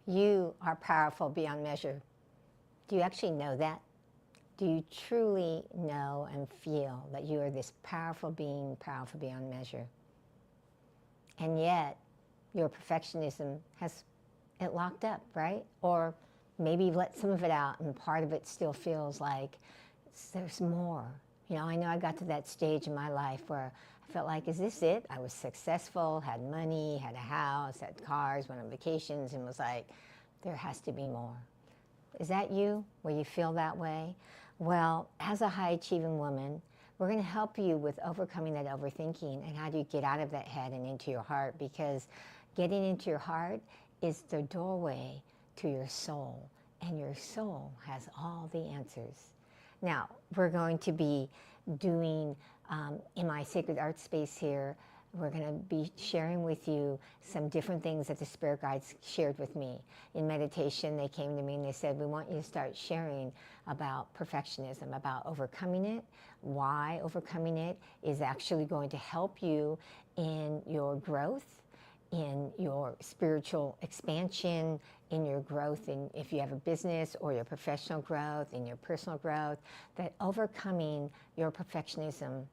You are powerful beyond measure. Do you actually know that? Do you truly know and feel that you are this powerful being, powerful beyond measure? And yet, your perfectionism has it locked up, right? Or maybe you've let some of it out and part of it still feels like there's more. I know I got to that stage in my life where I felt like, is this it? I was successful, had money, had a house, had cars, went on vacations, and was like, there has to be more. Is that you, where you feel that way? Well, as a high-achieving woman, we're going to help you with overcoming that overthinking and how do you get out of that head and into your heart, because getting into your heart is the doorway to your soul, and your soul has all the answers. Now, we're going to be doing, in my sacred art space here, we're going to be sharing with you some different things that the spirit guides shared with me. In meditation, they came to me and they said, we want you to start sharing about perfectionism, about overcoming it, why overcoming it is actually going to help you in your growth, in your spiritual expansion, in your growth, in if you have a business or your professional growth, in your personal growth, that overcoming your perfectionism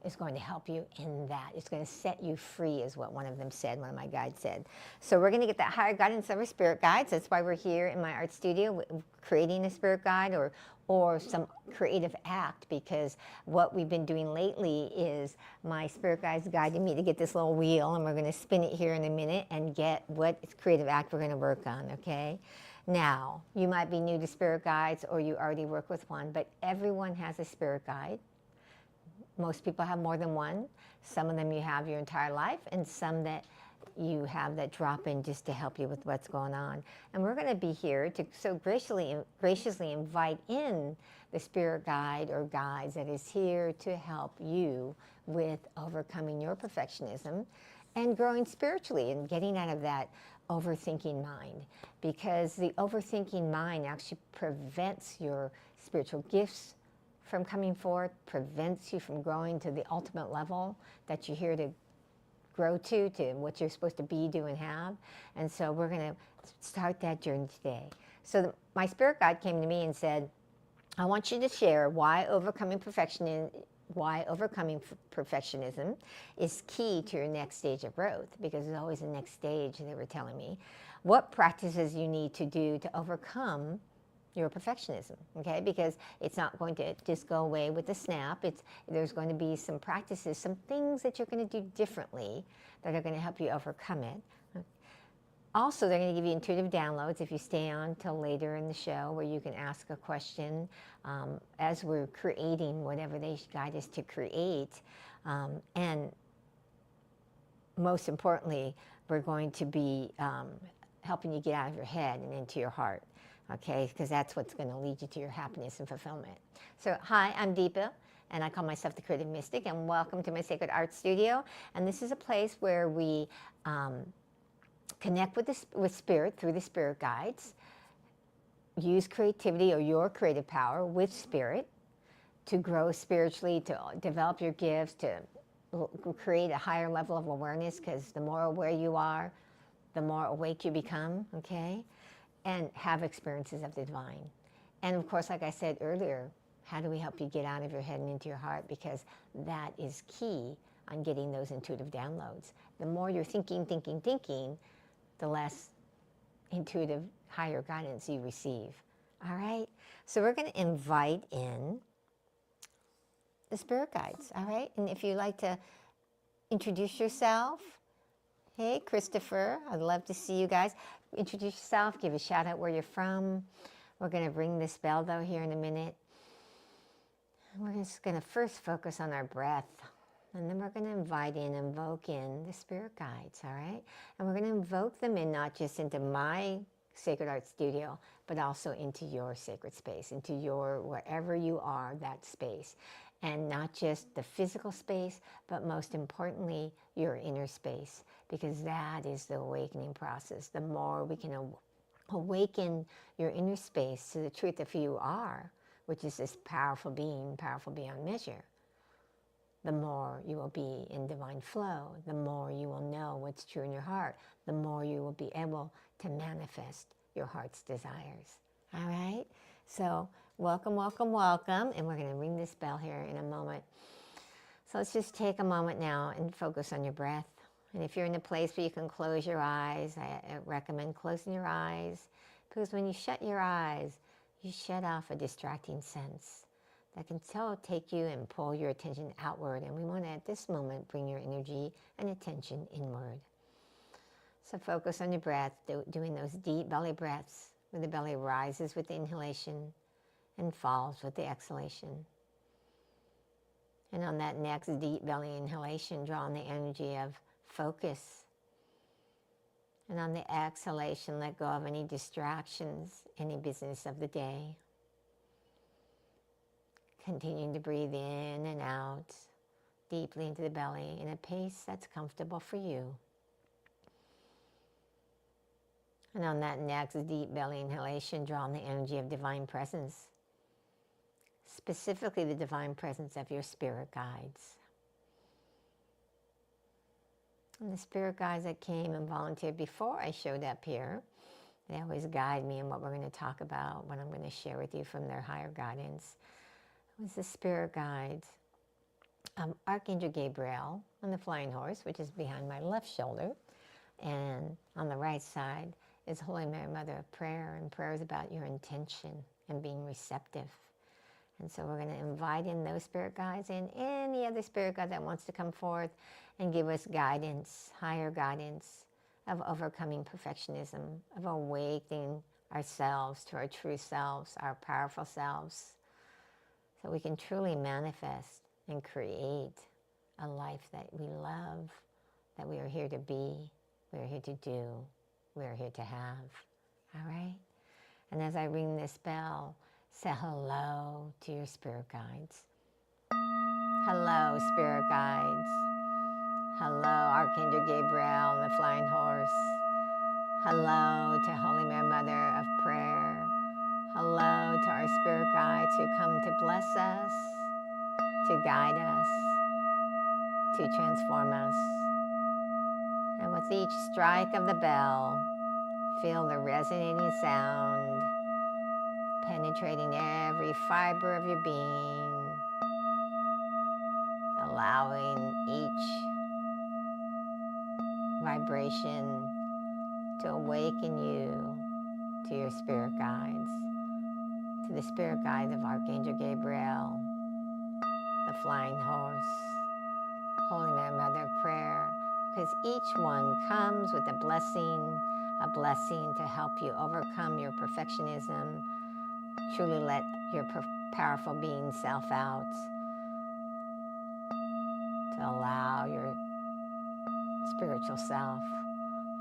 is going to help you in that. It's going to set you free, is what one of them said, one of my guides said. So we're going to get that higher guidance of our spirit guides. That's why we're here in my art studio creating a spirit guide or some creative act, because what we've been doing lately is my spirit guides guiding me to get this little wheel, and we're going to spin it here in a minute and get what creative act we're going to work on, okay? Now, you might be new to spirit guides or you already work with one, but everyone has a spirit guide. Most people have more than one. Some of them you have your entire life, and some that you have that drop in just to help you with what's going on. And we're going to be here to so graciously invite in the spirit guide or guides that is here to help you with overcoming your perfectionism and growing spiritually and getting out of that overthinking mind, because the overthinking mind actually prevents your spiritual gifts from coming forth, prevents you from growing to the ultimate level that you're here to grow to what you're supposed to be, do, and have. And so we're going to start that journey today. So my spirit guide came to me and said, I want you to share why overcoming perfectionism is key to your next stage of growth, because there's always a next stage, they were telling me. What practices you need to do to overcome your perfectionism, okay? Because it's not going to just go away with a snap. There's going to be some practices, some things that you're going to do differently that are going to help you overcome it. Also, they're going to give you intuitive downloads if you stay on till later in the show, where you can ask a question as we're creating whatever they guide us to create. And most importantly, we're going to be helping you get out of your head and into your heart. Okay, because that's what's going to lead you to your happiness and fulfillment. So, hi, I'm Deepa, and I call myself the Creative Mystic, and welcome to my Sacred Art Studio. And this is a place where we connect with spirit through the spirit guides, use creativity or your creative power with spirit to grow spiritually, to develop your gifts, to create a higher level of awareness, because the more aware you are, the more awake you become, okay? And have experiences of the divine. And of course, like I said earlier, how do we help you get out of your head and into your heart? Because that is key on getting those intuitive downloads. The more you're thinking, the less intuitive, higher guidance you receive. All right? So we're going to invite in the spirit guides, all right? And if you'd like to introduce yourself. Hey, Christopher, I'd love to see you guys. Introduce yourself, give a shout out where you're from. We're going to ring this bell, though, here in a minute. We're just going to first focus on our breath, and then we're going to invoke in the spirit guides, all right? And we're going to invoke them in not just into my sacred art studio, but also into your sacred space, into your, wherever you are, that space. And not just the physical space, but most importantly, your inner space, because that is the awakening process. The more we can awaken your inner space to the truth of who you are, which is this powerful being, powerful beyond measure, the more you will be in divine flow, the more you will know what's true in your heart, the more you will be able to manifest your heart's desires. All right? So welcome, welcome, welcome. And we're going to ring this bell here in a moment. So let's just take a moment now and focus on your breath. And if you're in a place where you can close your eyes, I recommend closing your eyes, because when you shut your eyes, you shut off a distracting sense that can take you and pull your attention outward. And we want to, at this moment, bring your energy and attention inward. So focus on your breath, doing those deep belly breaths, where the belly rises with the inhalation and falls with the exhalation. And on that next deep belly inhalation, draw on the energy of focus. And on the exhalation, let go of any distractions, any business of the day. Continuing to breathe in and out deeply into the belly in a pace that's comfortable for you. And on that next deep belly inhalation, draw on the energy of divine presence, specifically the divine presence of your spirit guides. And the spirit guides that came and volunteered before I showed up here, they always guide me in what we're going to talk about, what I'm going to share with you from their higher guidance. It was the spirit guides. Archangel Gabriel on the flying horse, which is behind my left shoulder, and on the right side is Holy Mary, Mother of Prayer, and prayer is about your intention and being receptive. And so we're going to invite in those spirit guides and any other spirit guide that wants to come forth and give us guidance, higher guidance of overcoming perfectionism, of awakening ourselves to our true selves, our powerful selves, so we can truly manifest and create a life that we love, that we are here to be, we are here to do, we are here to have. All right? And as I ring this bell, say hello to your spirit guides. Hello, spirit guides. Hello, Archangel Gabriel and the flying horse. Hello to Holy Mary, Mother of Prayer. Hello to our spirit guides who come to bless us, to guide us, to transform us. And with each strike of the bell, feel the resonating sound penetrating every fiber of your being, allowing each vibration to awaken you to your spirit guides, to the spirit guides of Archangel Gabriel, the flying horse, Holy Mary, Mother of Prayer, because each one comes with a blessing to help you overcome your perfectionism, truly let your powerful being self out, to allow your spiritual self,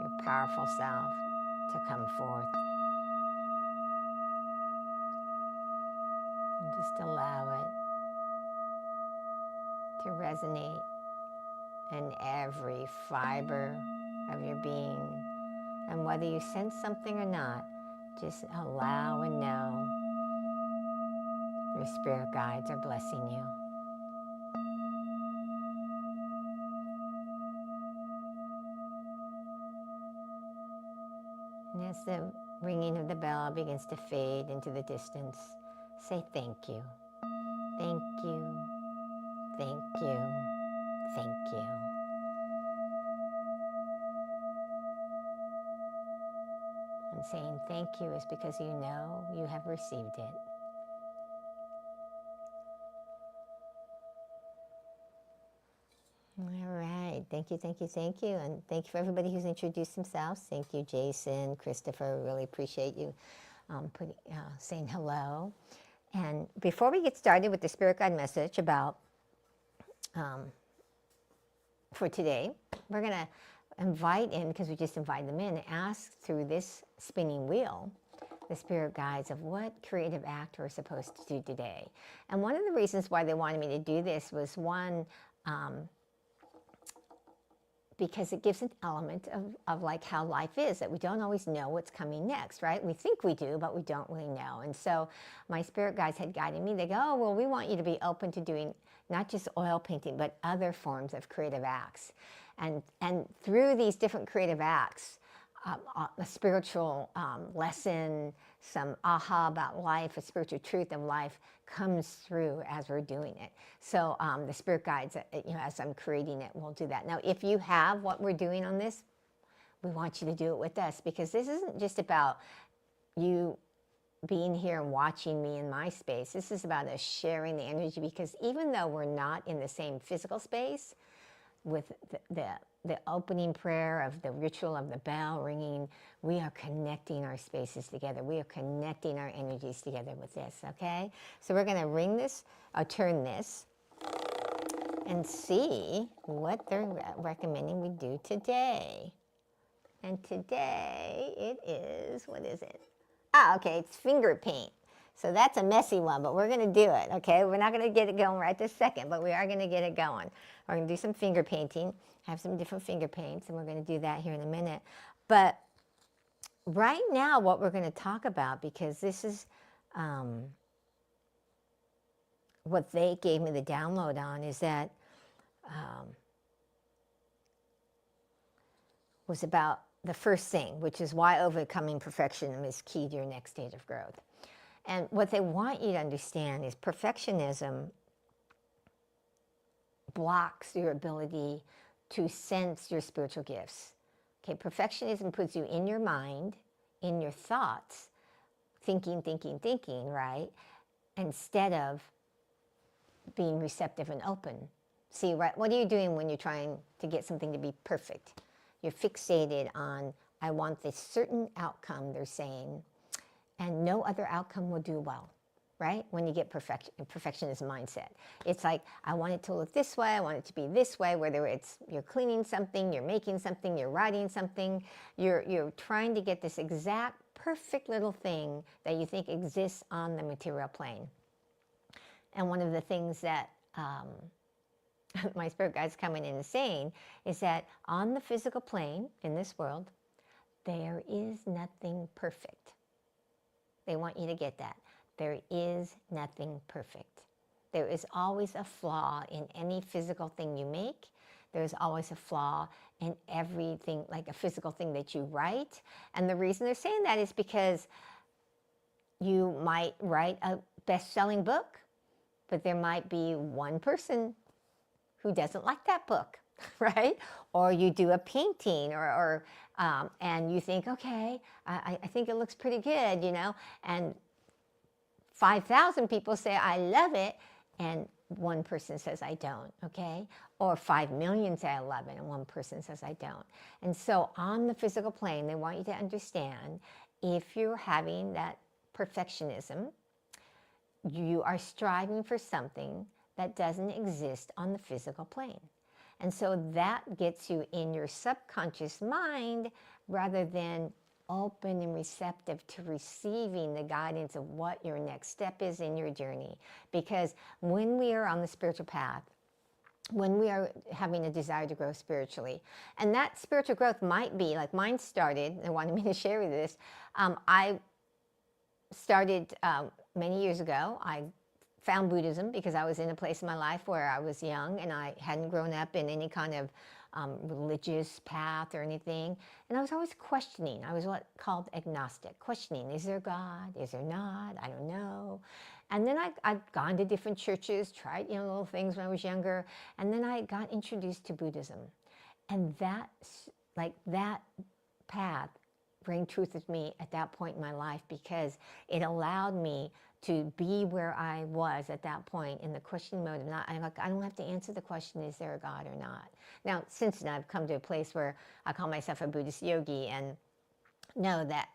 your powerful self, to come forth. And just allow it to resonate in every fiber of your being. And whether you sense something or not, just allow and know your spirit guides are blessing you. And as the ringing of the bell begins to fade into the distance, say thank you. Thank you. Thank you. Thank you. And saying thank you is because you know you have received it. All right. Thank you, thank you, thank you. And thank you for everybody who's introduced themselves. Thank you, Jason, Christopher. Really appreciate you saying hello. And before we get started with the Spirit Guide message about for today, we're going to invite in, because we just invited them in, ask through this spinning wheel the spirit guides of what creative act we're supposed to do today. And one of the reasons why they wanted me to do this was one, because it gives an element of like how life is, that we don't always know what's coming next, right? We think we do, but we don't really know. And so my spirit guides had guided me. They go, oh, well, we want you to be open to doing not just oil painting, but other forms of creative acts. And through these different creative acts, a spiritual lesson, some aha about life, a spiritual truth of life comes through as we're doing it. So the spirit guides, as I'm creating it, will do that. Now, if you have what we're doing on this, we want you to do it with us, because this isn't just about you being here and watching me in my space. This is about us sharing the energy, because even though we're not in the same physical space, with the opening prayer of the ritual of the bell ringing, we are connecting our spaces together. We are connecting our energies together with this, okay? So we're going to ring this, or turn this, and see what they're recommending we do today. And today it is, what is it? Okay, it's finger paint. So that's a messy one, but we're going to do it, okay? We're not going to get it going right this second, but we are going to get it going. We're going to do some finger painting, have some different finger paints, and we're going to do that here in a minute. But right now, what we're going to talk about, because this is what they gave me the download on, is that was about the first thing, which is why overcoming perfectionism is key to your next stage of growth. And what they want you to understand is perfectionism blocks your ability to sense your spiritual gifts. Okay, perfectionism puts you in your mind, in your thoughts, thinking, right? Instead of being receptive and open. See, right? What are you doing when you're trying to get something to be perfect? You're fixated on, I want this certain outcome, they're saying, and no other outcome will do well, right? When you get perfectionist mindset. It's like, I want it to look this way, I want it to be this way, whether it's you're cleaning something, you're making something, you're writing something, you're trying to get this exact perfect little thing that you think exists on the material plane. And one of the things that my spirit guides coming in and saying is that on the physical plane in this world, there is nothing perfect. They want you to get that. There is nothing perfect. There is always a flaw in any physical thing you make. There's always a flaw in everything, like a physical thing that you write. And the reason they're saying that is because you might write a best-selling book, but there might be one person who doesn't like that book, right? Or you do a painting, and you think, okay, I think it looks pretty good, and 5,000 people say, I love it, and one person says, I don't, okay? Or 5 million say, I love it, and one person says, I don't. And so on the physical plane, they want you to understand, if you're having that perfectionism, you are striving for something that doesn't exist on the physical plane. And so that gets you in your subconscious mind rather than open and receptive to receiving the guidance of what your next step is in your journey. Because when we are on the spiritual path, when we are having a desire to grow spiritually, and that spiritual growth might be, like mine started, they wanted me to share with this, I started many years ago. I found Buddhism because I was in a place in my life where I was young and I hadn't grown up in any kind of religious path or anything. And I was always questioning. I was what called agnostic, questioning, is there God? Is there not? I don't know. And then I'd gone to different churches, tried little things when I was younger, and then I got introduced to Buddhism. And that path rang truth with me at that point in my life, because it allowed me to be where I was at that point in the questioning mode. I don't have to answer the question, is there a God or not? Now, since then, I've come to a place where I call myself a Buddhist yogi and know that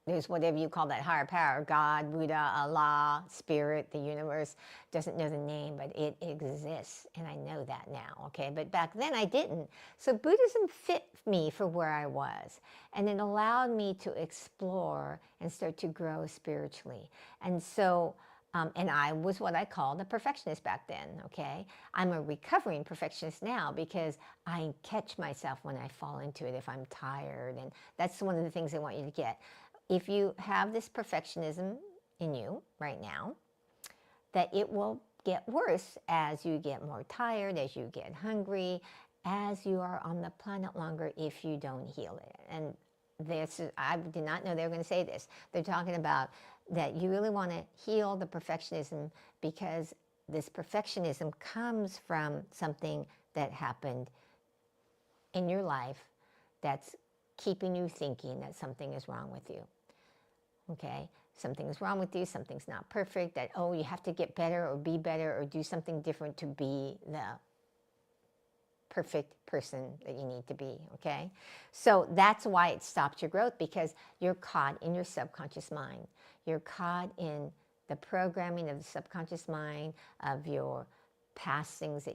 there's whatever you call that higher power, God, Buddha, Allah, Spirit, the universe, doesn't know the name, but it exists, and I know that now, okay? But back then I didn't. So Buddhism fit me for where I was, and it allowed me to explore and start to grow spiritually. And so And I was what I called a perfectionist back then, okay? I'm a recovering perfectionist now because I catch myself when I fall into it if I'm tired. And that's one of the things I want you to get. If you have this perfectionism in you right now, that it will get worse as you get more tired, as you get hungry, as you are on the planet longer if you don't heal it. And this is, I did not know they were going to say this. They're talking about that you really want to heal the perfectionism because this perfectionism comes from something that happened in your life that's keeping you thinking that something is wrong with you. Okay? Something's wrong with you, something's not perfect, that, oh, you have to get better or be better or do something different to be the perfect person that you need to be, okay? So that's why it stops your growth, because you're caught in your subconscious mind. You're caught in the programming of the subconscious mind, of your past things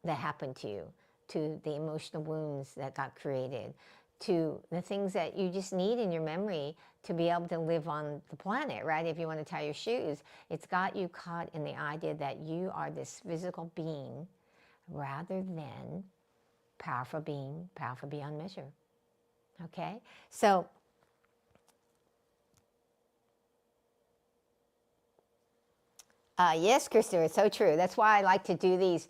that happened to you, to the emotional wounds that got created, to the things that you just need in your memory to be able to live on the planet, right? If you want to tie your shoes, it's got you caught in the idea that you are this physical being rather than powerful being, powerful beyond measure. Okay? So, yes, Krista, it's so true. That's why I like to do these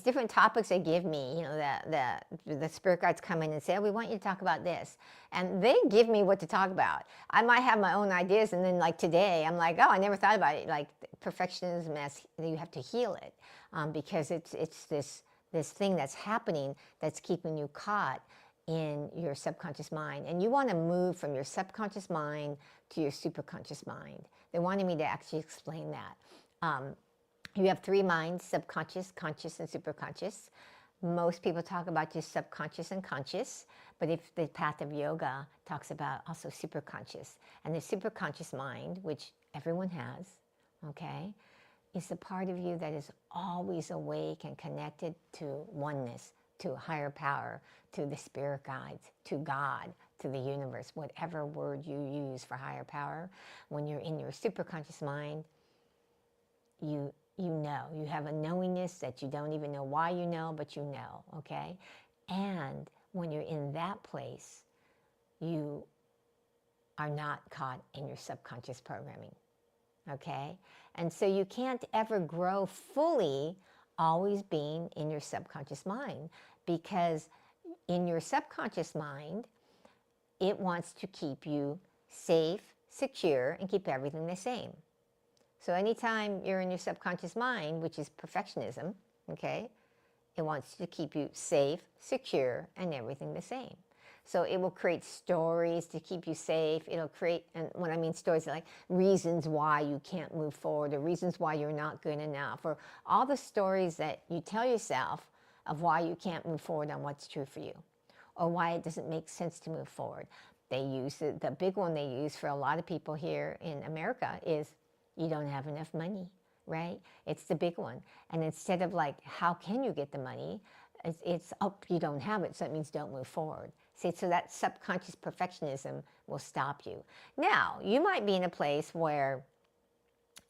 different topics they give me. You know, the spirit guides come in and say, oh, we want you to talk about this. And they give me what to talk about. I might have my own ideas, and then like today, I'm like, oh, I never thought about it. Like perfectionism, as you have to heal it because it's this thing that's happening that's keeping you caught in your subconscious mind. And you want to move from your subconscious mind to your superconscious mind. They wanted me to actually explain that. You have three minds: subconscious, conscious, and superconscious. Most people talk about just subconscious and conscious, but if the path of yoga talks about also superconscious. And the superconscious mind, which everyone has, okay, is the part of you that is always awake and connected to oneness, to a higher power, to the spirit guides, to God, to the universe, whatever word you use for higher power. When you're in your superconscious mind, you know, you have a knowingness that you don't even know why you know, but you know, okay? And when you're in that place, you are not caught in your subconscious programming, okay? And so you can't ever grow fully always being in your subconscious mind, because in your subconscious mind, it wants to keep you safe, secure, and keep everything the same. So anytime you're in your subconscious mind, which is perfectionism, okay, it wants to keep you safe, secure, and everything the same. So it will create stories to keep you safe. It'll create, and when I mean stories, like reasons why you can't move forward, or reasons why you're not good enough, or all the stories that you tell yourself of why you can't move forward on what's true for you, or why it doesn't make sense to move forward. They use the big one they use for a lot of people here in America is, you don't have enough money, right? It's the big one. And instead of like, how can you get the money? It's oh, you don't have it, so it means don't move forward. See, so that subconscious perfectionism will stop you. Now, you might be in a place where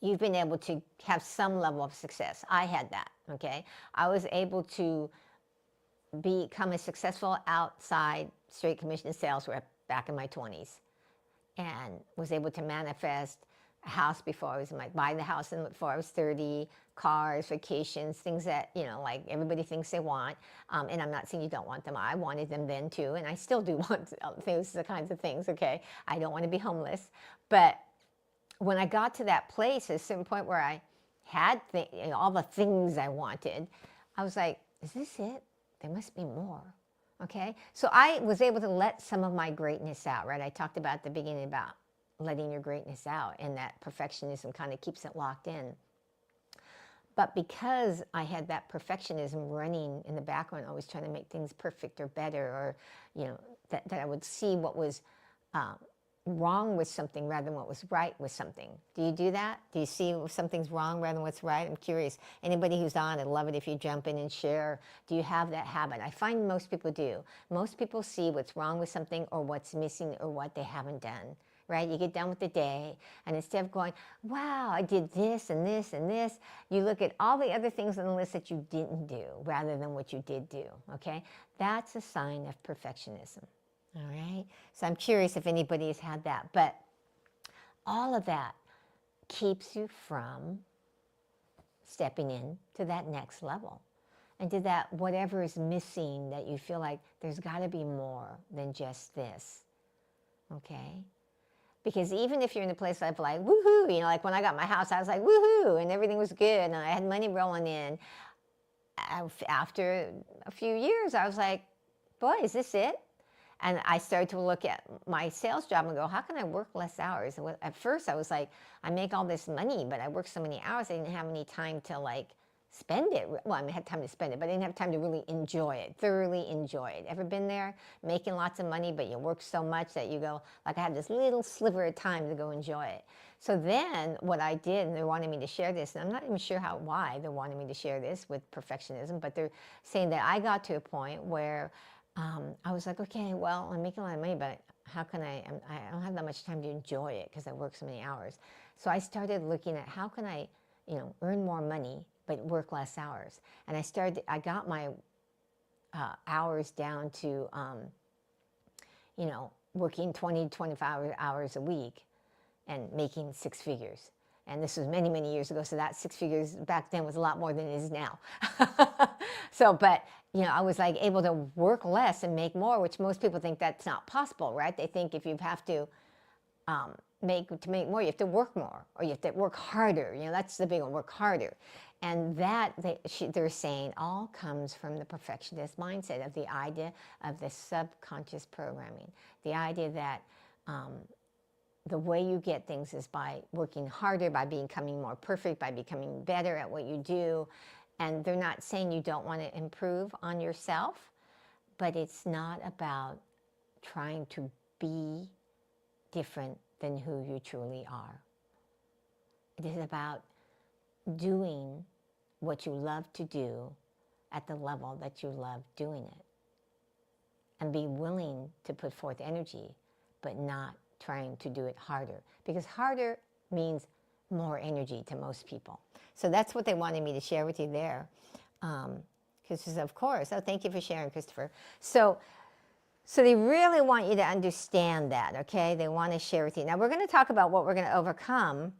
you've been able to have some level of success. I had that, okay? I was able to become a successful outside straight commission sales rep back in my 20s, and was able to manifest a house before I was buy the house before I was 30, cars, vacations, things that, you know, like everybody thinks they want. And I'm not saying you don't want them. I wanted them then too, and I still do want those kinds of things, okay? I don't want to be homeless. But when I got to that place, at a certain point where I had all the things I wanted, I was like, is this it? There must be more. Okay, so I was able to let some of my greatness out, right? I talked about at the beginning about letting your greatness out, and that perfectionism kind of keeps it locked in. But because I had that perfectionism running in the background, always trying to make things perfect or better, or, you know, that I would see what was wrong with something rather than what was right with something. Do you do that? Do you see if something's wrong rather than what's right? I'm curious. Anybody who's on, I'd love it if you jump in and share. Do you have that habit? I find most people do. Most people see what's wrong with something, or what's missing, or what they haven't done. right? You get done with the day, and instead of going, wow, I did this and this and this, you look at all the other things on the list that you didn't do rather than what you did do, okay? That's a sign of perfectionism, all right? So I'm curious if anybody has had that, but all of that keeps you from stepping in to that next level and to that whatever is missing that you feel like there's got to be more than just this, okay? Because even if you're in a place of like, woohoo, you know, like when I got my house, I was like, woohoo, and everything was good, and I had money rolling in. After a few years, I was like, boy, is this it? And I started to look at my sales job and go, how can I work less hours? At first, I was like, I make all this money, but I work so many hours, I didn't have any time to like spend it. Well, I had time to spend it, but I didn't have time to really enjoy it, thoroughly enjoy it. Ever been there? Making lots of money, but you work so much that you go, like I have this little sliver of time to go enjoy it. So then what I did, and they wanted me to share this, and I'm not even sure why they wanted me to share this with perfectionism, but they're saying that I got to a point where I was like, okay, well, I'm making a lot of money, but how can I don't have that much time to enjoy it because I work so many hours. So I started looking at how can I, earn more money, but work less hours. And I got my hours down to, working 20, 25 hours a week and making six figures. And this was many, many years ago, so that six figures back then was a lot more than it is now. So, but, I was like able to work less and make more, which most people think that's not possible, right? They think if you have to make more, you have to work more, or you have to work harder. That's the big one, work harder. And that, they're saying, all comes from the perfectionist mindset of the idea of the subconscious programming. The idea that the way you get things is by working harder, by becoming more perfect, by becoming better at what you do. And they're not saying you don't want to improve on yourself, but it's not about trying to be different than who you truly are. It is about doing what you love to do at the level that you love doing it. And be willing to put forth energy, but not trying to do it harder. Because harder means more energy to most people. So that's what they wanted me to share with you there. Because of course, thank you for sharing, Christopher. So they really want you to understand that, okay? They want to share with you. Now we're going to talk about what we're going to overcome,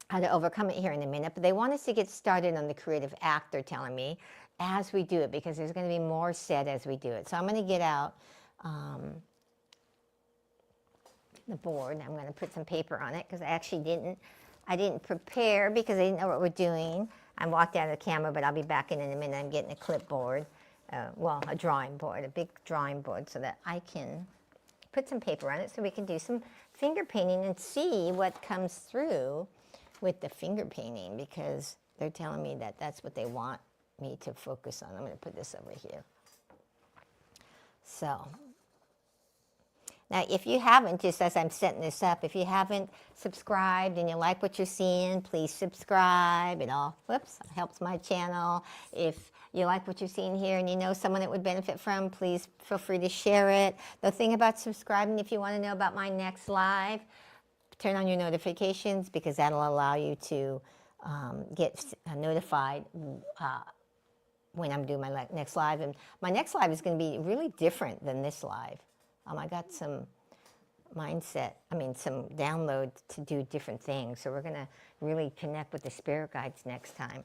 how to overcome it here in a minute, but they want us to get started on the creative act, they're telling me, as we do it, because there's going to be more said as we do it. So I'm going to get out the board. I'm going to put some paper on it because I actually didn't prepare because I didn't know what we're doing. I walked out of the camera, but I'll be back in a minute. I'm getting a clipboard, a drawing board, a big drawing board, so that I can put some paper on it so we can do some finger painting and see what comes through with the finger painting, because they're telling me that that's what they want me to focus on. I'm going to put this over here. So now, if you haven't, just as I'm setting this up, if you haven't subscribed and you like what you're seeing, please subscribe. It all, helps my channel. If you like what you're seeing here and you know someone that would benefit from, please feel free to share it. The thing about subscribing, if you want to know about my next live, turn on your notifications, because that'll allow you to get notified when I'm doing my next live. And my next live is going to be really different than this live. I got some some download to do different things. So we're going to really connect with the spirit guides next time.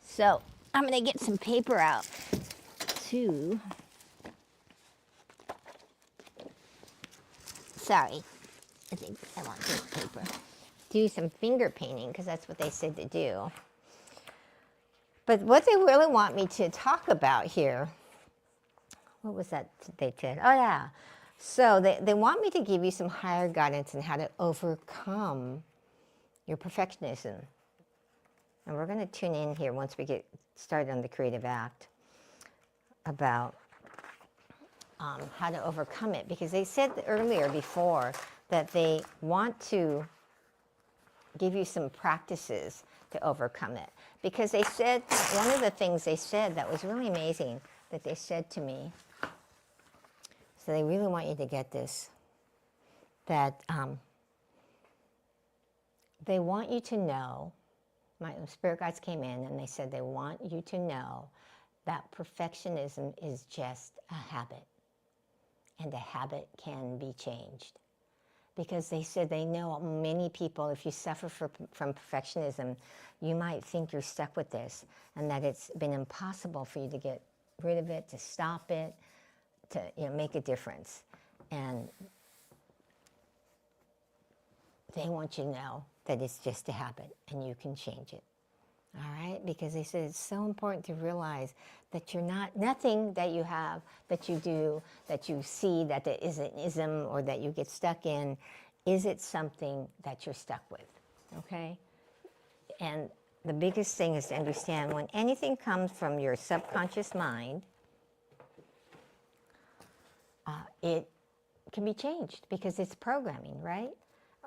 So I'm going to get some paper out too. Sorry, I think I want this paper. Do some finger painting, because that's what they said to do. But what they really want me to talk about here, what was that they said? Oh yeah. So they want me to give you some higher guidance on how to overcome your perfectionism. And we're going to tune in here once we get started on the creative act about how to overcome it. Because they said earlier before that they want to give you some practices to overcome it. Because they said, one of the things they said that was really amazing that they said to me, so they really want you to get this, that they want you to know, my spirit guides came in and they said they want you to know that perfectionism is just a habit, and a habit can be changed. Because they said they know many people, if you suffer from perfectionism, you might think you're stuck with this and that it's been impossible for you to get rid of it, to stop it, to make a difference. And they want you to know that it's just a habit and you can change it. All right? Because they said it's so important to realize that you're nothing that you have, that you do, that you see, that there is an ism or that you get stuck in. Is it something that you're stuck with? Okay? And the biggest thing is to understand when anything comes from your subconscious mind, it can be changed because it's programming, right?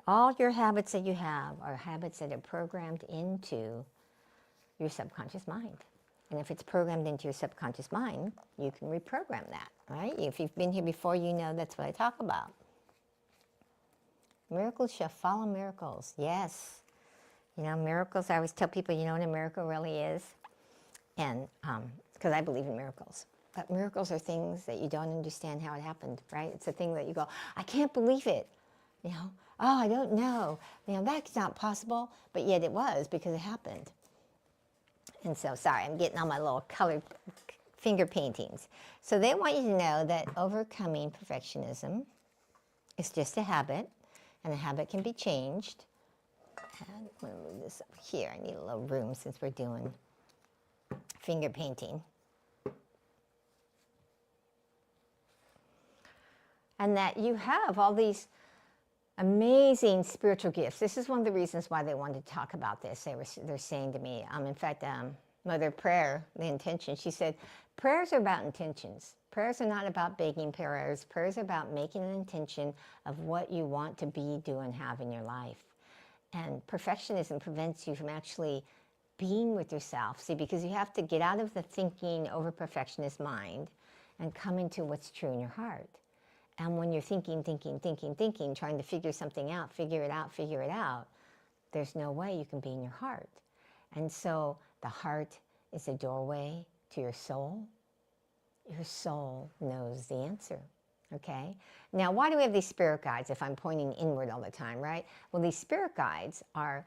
All your habits that you have are habits that are programmed into your subconscious mind. And if it's programmed into your subconscious mind, you can reprogram that, right? If you've been here before, you know that's what I talk about. Miracles shall follow miracles. Yes. Miracles, I always tell people, you know what a miracle really is? And because I believe in miracles. But miracles are things that you don't understand how it happened, right? It's a thing that you go, I can't believe it. Oh, I don't know. That's not possible. But yet it was because it happened. And so, sorry, I'm getting all my little colored finger paintings. So they want you to know that overcoming perfectionism is just a habit, and a habit can be changed. And I'm going to move this up here. I need a little room since we're doing finger painting. And that you have all these amazing spiritual gifts. This is one of the reasons why they wanted to talk about this. They're saying to me, in fact, Mother Prayer, the intention, she said, prayers are about intentions. Prayers are not about begging prayers. Prayers are about making an intention of what you want to be, do, and have in your life. And perfectionism prevents you from actually being with yourself. See, because you have to get out of the thinking over perfectionist mind and come into what's true in your heart. And when you're thinking, trying to figure something out, figure it out, there's no way you can be in your heart. And so the heart is a doorway to your soul. Your soul knows the answer, okay? Now, why do we have these spirit guides if I'm pointing inward all the time, right? Well, these spirit guides are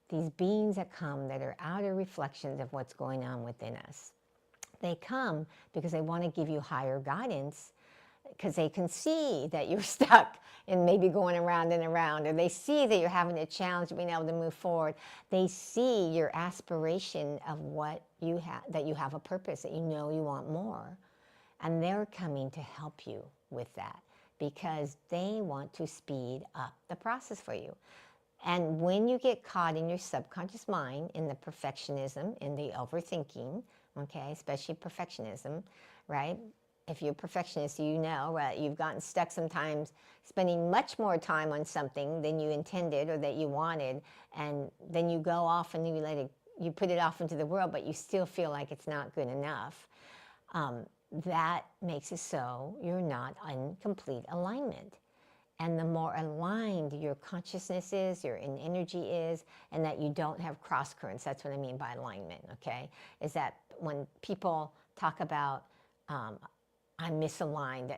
these beings that come that are outer reflections of what's going on within us. They come because they want to give you higher guidance, because they can see that you're stuck and maybe going around and around, or they see that you're having a challenge being able to move forward. They see your aspiration of what you have, that you have a purpose, that you know you want more. And they're coming to help you with that because they want to speed up the process for you. And when you get caught in your subconscious mind, in the perfectionism, in the overthinking, okay, especially perfectionism, right? If you're a perfectionist, you know, right, you've gotten stuck sometimes spending much more time on something than you intended or that you wanted, and then you go off and you put it off into the world, but you still feel like it's not good enough. That makes it so you're not in complete alignment. And the more aligned your consciousness is, your energy is, and that you don't have cross currents, that's what I mean by alignment, okay? Is that when people talk about I'm misaligned,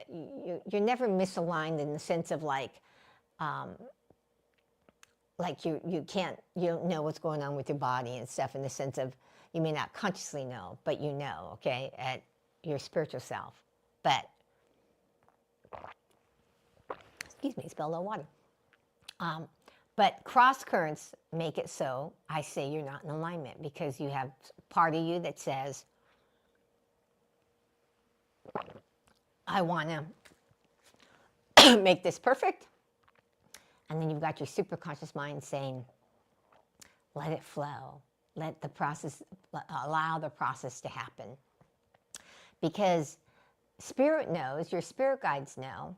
you're never misaligned in the sense of like you don't know what's going on with your body and stuff, in the sense of you may not consciously know, but you know, okay, at your spiritual self. But excuse me, spilled a little water. But cross currents make it so I say you're not in alignment, because you have part of you that says, I want to make this perfect. And then you've got your superconscious mind saying, let it flow. Let the process, allow the process to happen. Because spirit knows, your spirit guides know,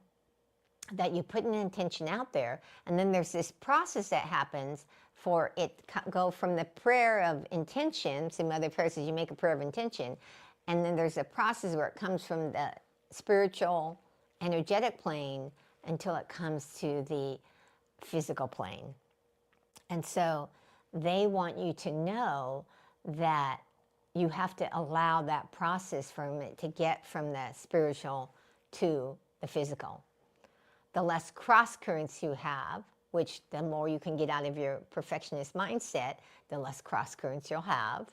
that you put an intention out there, and then there's this process that happens for it go from the prayer of intention. See, Mother Prayer says you make a prayer of intention, and then there's a process where it comes from the spiritual, energetic plane until it comes to the physical plane. And so they want you to know that you have to allow that process from it to get from the spiritual to the physical. The less cross currents you have, which the more you can get out of your perfectionist mindset, the less cross currents you'll have.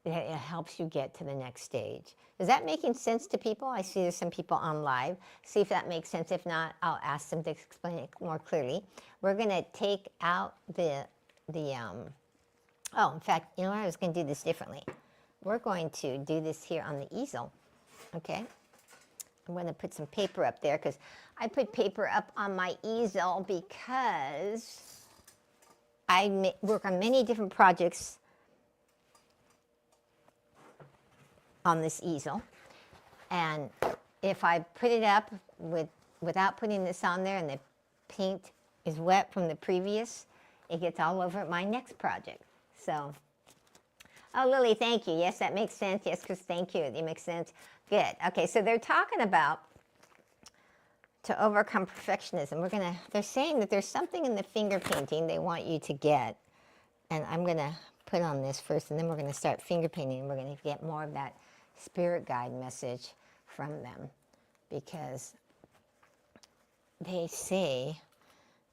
It helps you get to the next stage. Is that making sense to people? I see there's some people on live. See if that makes sense. If not, I'll ask them to explain it more clearly. We're going to take out oh, in fact, you know what? I was going to do this differently. We're going to do this here on the easel, okay? I'm going to put some paper up there because I put paper up on my easel because I work on many different projects on this easel. And if I put it up without putting this on there and the paint is wet from the previous, it gets all over my next project. So, oh, Lily, thank you. Yes, that makes sense. Yes, Chris, thank you. It makes sense. Good. Okay, so they're talking about to overcome perfectionism. They're saying that there's something in the finger painting they want you to get. And I'm going to put on this first, and then we're going to start finger painting, and we're going to get more of that spirit guide message from them, because they say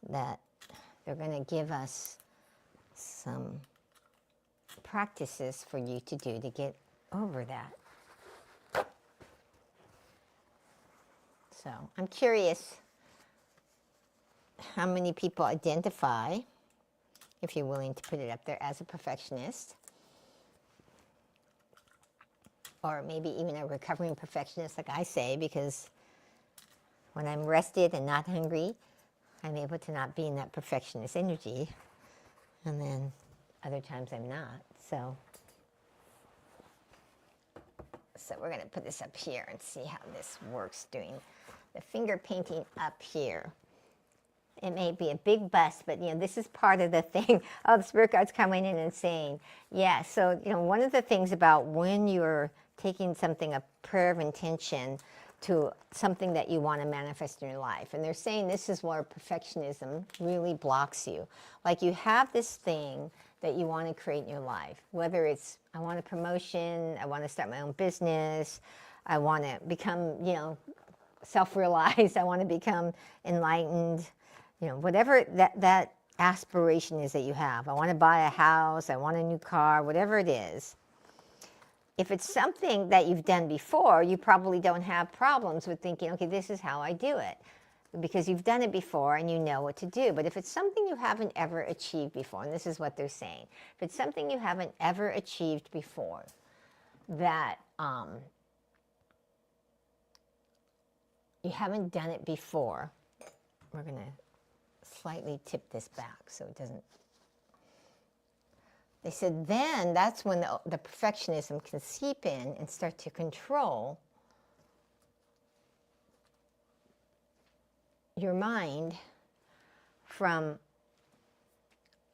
that they're going to give us some practices for you to do to get over that. So I'm curious how many people identify, if you're willing to put it up there, as a perfectionist, or maybe even a recovering perfectionist, like I say, because when I'm rested and not hungry, I'm able to not be in that perfectionist energy, and then other times I'm not. So we're going to put this up here and see how this works, doing the finger painting up here. It may be a big bust, but, this is part of the thing. Oh, the spirit guide's coming in and saying, yeah, so, one of the things about when you're taking something, a prayer of intention, to something that you want to manifest in your life. And they're saying this is where perfectionism really blocks you. Like, you have this thing that you want to create in your life, whether it's, I want a promotion, I want to start my own business, I want to become, self-realized, I want to become enlightened, whatever that aspiration is that you have. I want to buy a house, I want a new car, whatever it is. If it's something that you've done before, you probably don't have problems with thinking, okay, this is how I do it, because you've done it before and you know what to do. But if it's something you haven't ever achieved before, and this is what they're saying, if it's something you haven't ever achieved before, that you haven't done it before, we're going to slightly tip this back so it doesn't. They said then that's when the perfectionism can seep in and start to control your mind from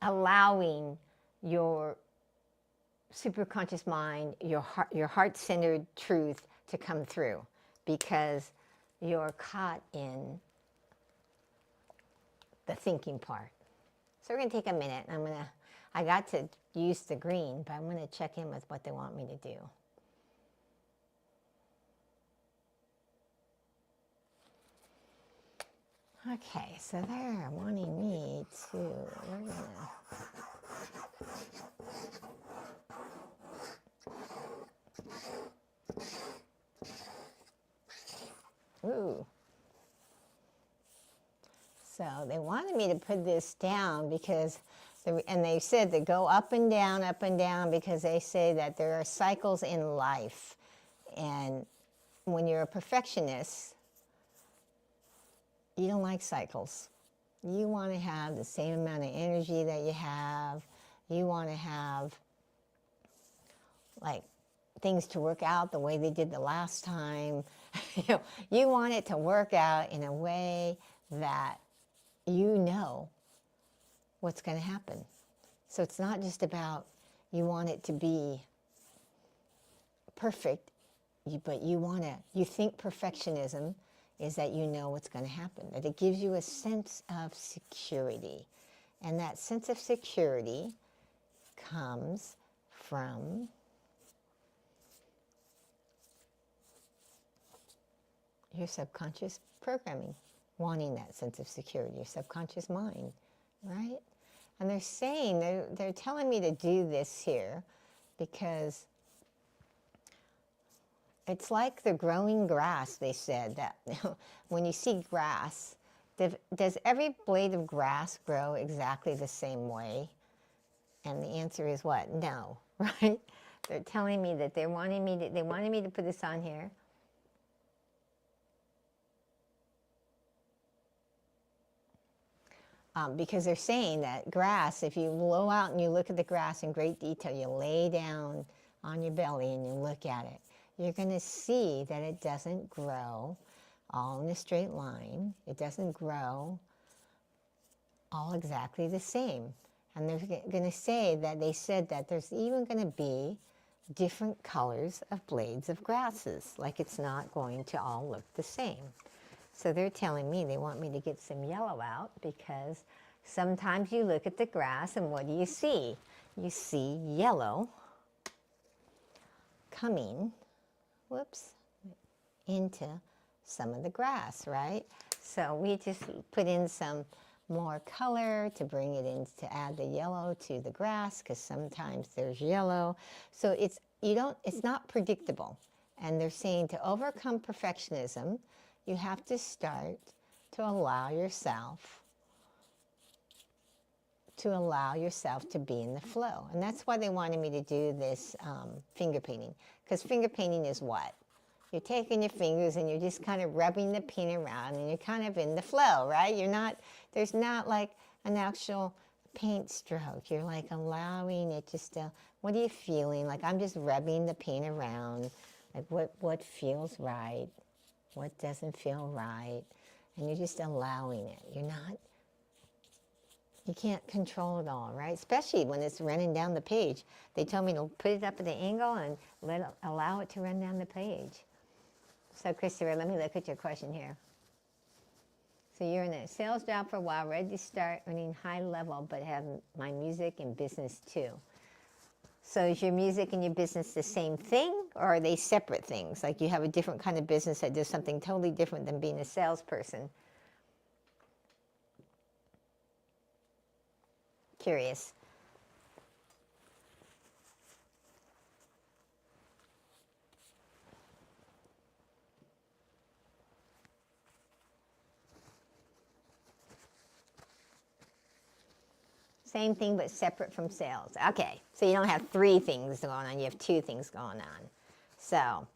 allowing your superconscious mind, your heart-centered truth to come through, because you're caught in the thinking part. So we're going to take a minute, and I got to use the green, but I'm going to check in with what they want me to do. Okay, so they're wanting me to, we're gonna, ooh. So they wanted me to put this down because, and they said to go up and down, because they say that there are cycles in life. And when you're a perfectionist, you don't like cycles. You want to have the same amount of energy that you have. You want to have, like, things to work out the way they did the last time. You want it to work out in a way that you know what's going to happen. So it's not just about you want it to be perfect, but you think perfectionism is that you know what's going to happen, that it gives you a sense of security. And that sense of security comes from your subconscious programming, wanting that sense of security, your subconscious mind, right? And they're saying, they're telling me to do this here because it's like the growing grass, they said, that when you see grass, does every blade of grass grow exactly the same way? And the answer is what? No, right? They're telling me that they wanted me to put this on here. Because they're saying that grass, if you blow out and you look at the grass in great detail, you lay down on your belly and you look at it, you're going to see that it doesn't grow all in a straight line. It doesn't grow all exactly the same. And they're going to say that they said that there's even going to be different colors of blades of grasses. Like it's not going to all look the same. So they're telling me they want me to get some yellow out because sometimes you look at the grass and what do you see? You see yellow coming, into some of the grass, right? So we just put in some more color to bring it in, to add the yellow to the grass because sometimes there's yellow. So it's not predictable. And they're saying to overcome perfectionism, you have to start to allow yourself to be in the flow. And that's why they wanted me to do this finger painting. Because finger painting is what? You're taking your fingers and you're just kind of rubbing the paint around and you're kind of in the flow, right? There's not like an actual paint stroke. You're like allowing it just to, what are you feeling? Like I'm just rubbing the paint around. Like what feels right? What doesn't feel right? And you're just allowing it. You can't control it all, right? Especially when it's running down the page. They told me to put it up at an angle and allow it to run down the page. So Christopher, let me look at your question here. So you're in a sales job for a while, ready to start earning high level, but have my music and business too. So is your music and your business the same thing, or are they separate things? Like you have a different kind of business that does something totally different than being a salesperson? Curious. Same thing, but separate from sales. Okay, so you don't have 3 things going on. You have 2 things going on. So,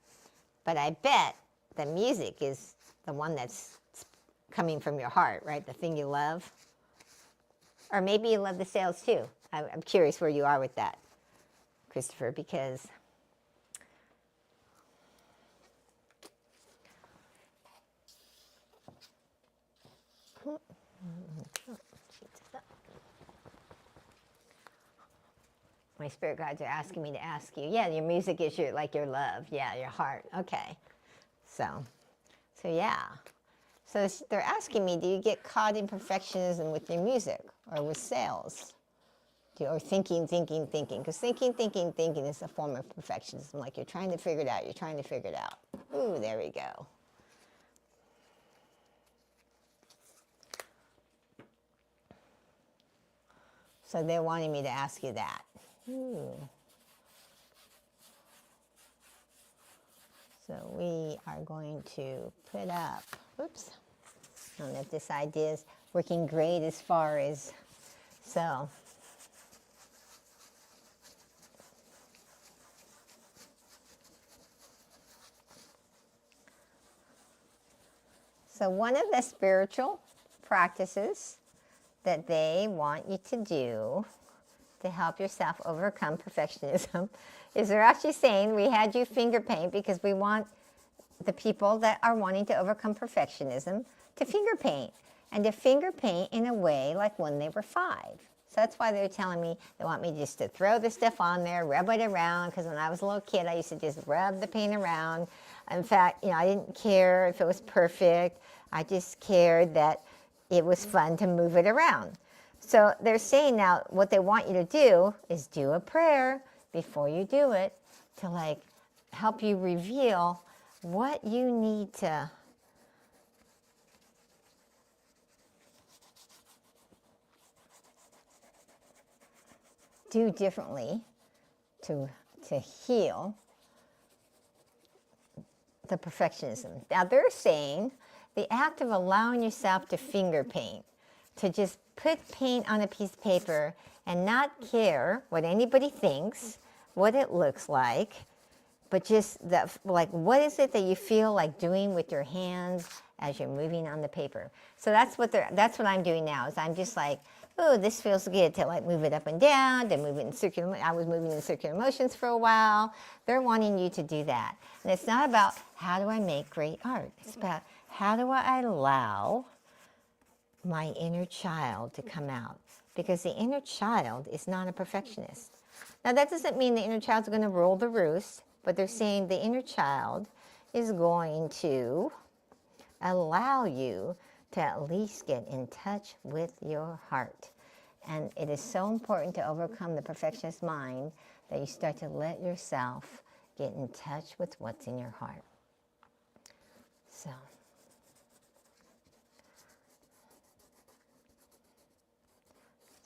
but I bet the music is the one that's coming from your heart, right? The thing you love. Or maybe you love the sales too. I'm curious where you are with that, Christopher, because my spirit guides are asking me to ask you. Yeah, your music is your love. Yeah, your heart. Okay. So yeah. So they're asking me, do you get caught in perfectionism with your music or with sales? Or thinking. Because thinking is a form of perfectionism. Like you're trying to figure it out. Ooh, there we go. So they're wanting me to ask you that. So we are going to put up, oops, I don't know if this idea is working great as far as, so one of the spiritual practices that they want you to do to help yourself overcome perfectionism is they're actually saying we had you finger paint because we want the people that are wanting to overcome perfectionism to finger paint, and to finger paint in a way like when they were 5. So that's why they're telling me they want me just to throw the stuff on there, rub it around, because when I was a little kid I used to just rub the paint around. In fact, I didn't care if it was perfect. I just cared that it was fun to move it around. So they're saying now what they want you to do is do a prayer before you do it to like help you reveal what you need to do differently to heal the perfectionism. Now they're saying the act of allowing yourself to finger paint, to just put paint on a piece of paper and not care what anybody thinks, what it looks like, but just that, like, what is it that you feel like doing with your hands as you're moving on the paper? So that's what I'm doing now. Is I'm just like, oh, this feels good to like move it up and down, to move it in circular. I was moving in circular motions for a while. They're wanting you to do that, and it's not about how do I make great art. It's about how do I allow my inner child to come out, because the inner child is not a perfectionist. Now that doesn't mean the inner child's going to rule the roost. But they're saying the inner child is going to allow you to at least get in touch with your heart. And it is so important to overcome the perfectionist mind that you start to let yourself get in touch with what's in your heart.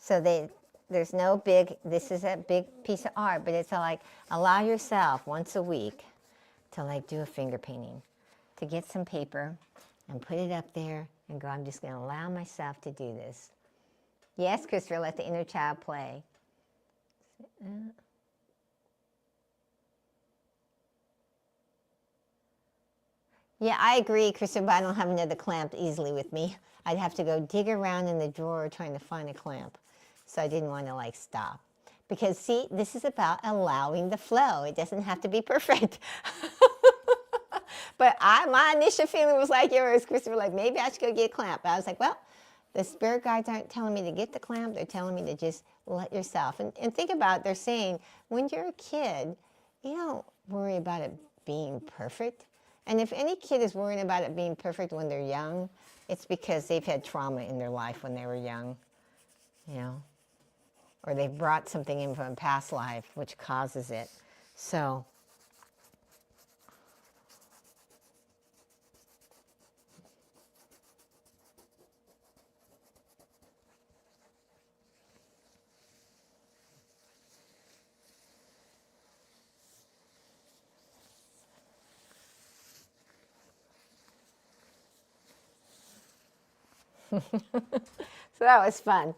So there's no big, this is a big piece of art, but it's like allow yourself once a week to like do a finger painting, to get some paper and put it up there and go, I'm just going to allow myself to do this. Yes, Christopher, let the inner child play. Yeah, I agree, Christopher, but I don't have another clamp easily with me. I'd have to go dig around in the drawer trying to find a clamp. So I didn't want to like stop. Because see, this is about allowing the flow. It doesn't have to be perfect. But my initial feeling was like yours, Christopher, like maybe I should go get a clamp. I was like, well, the spirit guides aren't telling me to get the clamp. They're telling me to just let yourself. And think about it, they're saying when you're a kid, you don't worry about it being perfect. And if any kid is worrying about it being perfect when they're young, it's because they've had trauma in their life when they were young, you know, or they've brought something in from a past life which causes it. So so that was fun.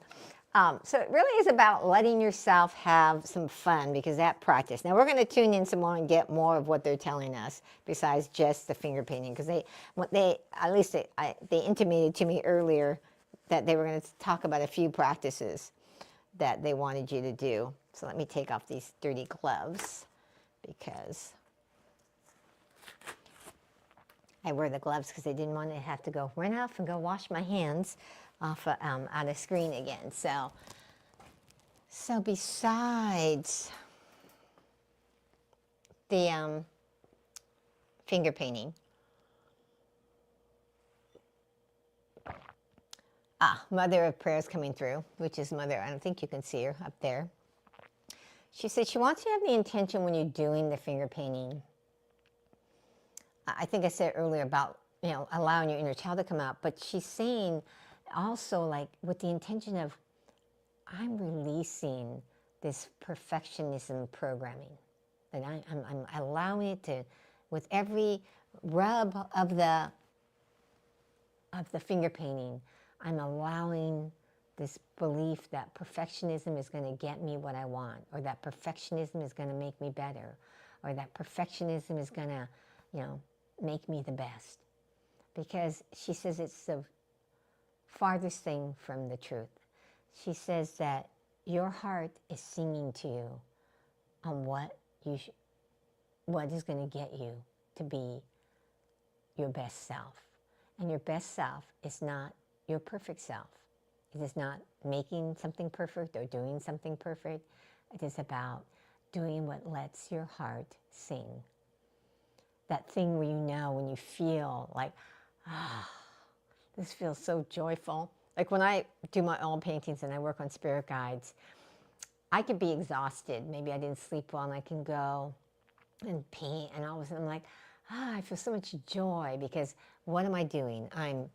So it really is about letting yourself have some fun, because that practice. Now we're going to tune in some more and get more of what they're telling us besides just the finger painting, because they intimated to me earlier that they were going to talk about a few practices that they wanted you to do. So let me take off these dirty gloves, because I wear the gloves because I didn't want to have to go run off and go wash my hands off out of screen again. So besides the finger painting, Mother of Prayers coming through, which is Mother, I don't think you can see her up there. She said she wants you to have the intention when you're doing the finger painting. I think I said earlier about, you know, allowing your inner child to come out, but she's saying also like with the intention of, I'm releasing this perfectionism programming. And I'm allowing it to, with every rub of the finger painting, I'm allowing this belief that perfectionism is going to get me what I want, or that perfectionism is going to make me better, or that perfectionism is going to, you know, make me the best. Because she says it's the farthest thing from the truth. She says that your heart is singing to you on what is going to get you to be your best self. And your best self is not your perfect self. It is not making something perfect or doing something perfect. It is about doing what lets your heart sing. That thing where you know, when you feel like, this feels so joyful. like when I do my oil paintings and I work on spirit guides, I could be exhausted. Maybe I didn't sleep well, and I can go and paint, and all of a sudden I'm like, I feel so much joy, because what am I doing? I'm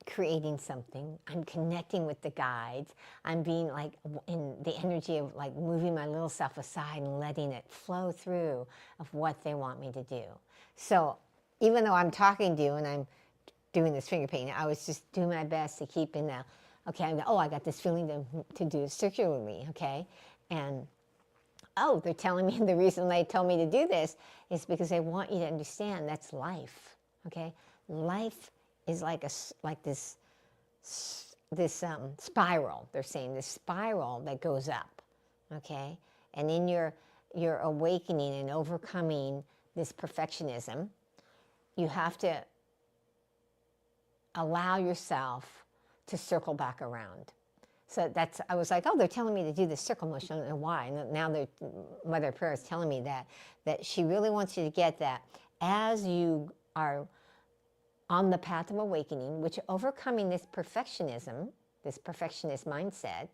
creating something. I'm connecting with the guides. I'm being like in the energy of like moving my little self aside and letting it flow through of what they want me to do. So even though I'm talking to you and I'm doing this finger painting, I was just doing my best to keep in the, okay, I got this feeling to do it circularly, okay? And they're telling me the reason they told me to do this is because they want you to understand that's life, okay? Life is like this spiral. They're saying this spiral that goes up, okay? And in your awakening and overcoming this perfectionism, you have to allow yourself to circle back around. So I was like, they're telling me to do this circle motion. I don't know why. And now Mother of Prayer is telling me that she really wants you to get that as you are on the path of awakening, which overcoming this perfectionism, this perfectionist mindset,